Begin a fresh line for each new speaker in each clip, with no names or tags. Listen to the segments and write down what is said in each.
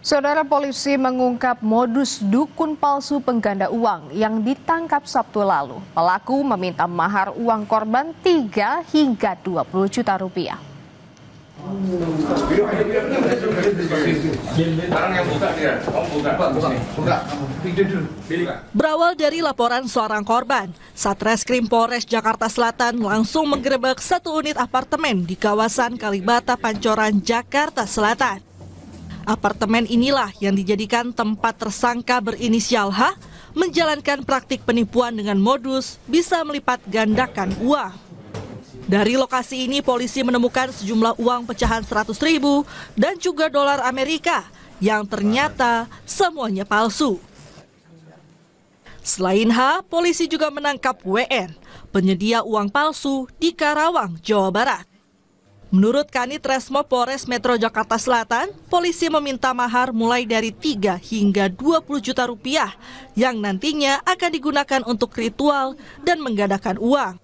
Saudara, polisi mengungkap modus dukun palsu pengganda uang yang ditangkap Sabtu lalu. Pelaku meminta mahar uang korban 3 hingga 20 juta rupiah.
Berawal dari laporan seorang korban, Satreskrim Polres Jakarta Selatan langsung menggerebek satu unit apartemen di kawasan Kalibata, Pancoran, Jakarta Selatan. Apartemen inilah yang dijadikan tempat tersangka berinisial H menjalankan praktik penipuan dengan modus bisa melipat gandakan uang. Dari lokasi ini polisi menemukan sejumlah uang pecahan 100.000 dan juga dolar Amerika yang ternyata semuanya palsu. Selain H, polisi juga menangkap WN, penyedia uang palsu di Karawang, Jawa Barat. Menurut Kanit Resmo Polres Metro Jakarta Selatan, polisi meminta mahar mulai dari 3 hingga 20 juta rupiah yang nantinya akan digunakan untuk ritual dan menggandakan uang.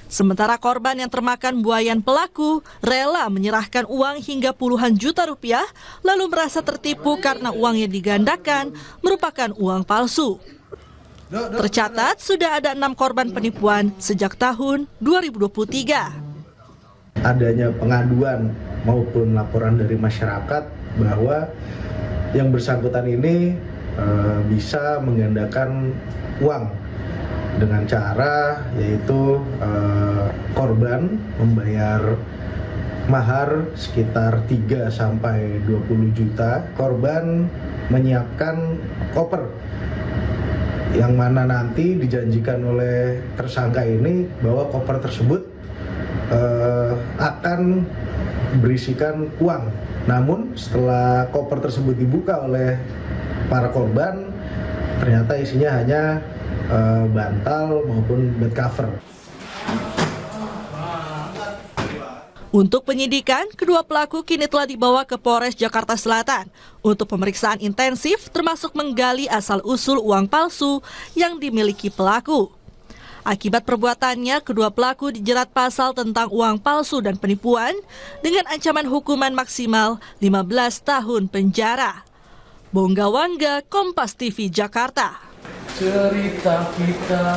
Sementara korban yang termakan buayan pelaku rela menyerahkan uang hingga puluhan juta rupiah lalu merasa tertipu karena uang yang digandakan merupakan uang palsu. Tercatat sudah ada 6 korban penipuan sejak tahun 2023.
Adanya pengaduan maupun laporan dari masyarakat bahwa yang bersangkutan ini bisa menggandakan uang dengan cara yaitu korban membayar mahar sekitar 3 sampai 20 juta. Korban menyiapkan koper yang mana nanti dijanjikan oleh tersangka ini bahwa koper tersebut akan berisikan uang. Namun setelah koper tersebut dibuka oleh para korban, ternyata isinya hanya bantal maupun bed cover.
Untuk penyidikan, kedua pelaku kini telah dibawa ke Polres Jakarta Selatan untuk pemeriksaan intensif termasuk menggali asal-usul uang palsu yang dimiliki pelaku. Akibat perbuatannya, kedua pelaku dijerat pasal tentang uang palsu dan penipuan dengan ancaman hukuman maksimal 15 tahun penjara. Bongga Wangga, Kompas TV, Jakarta.
Cerita kita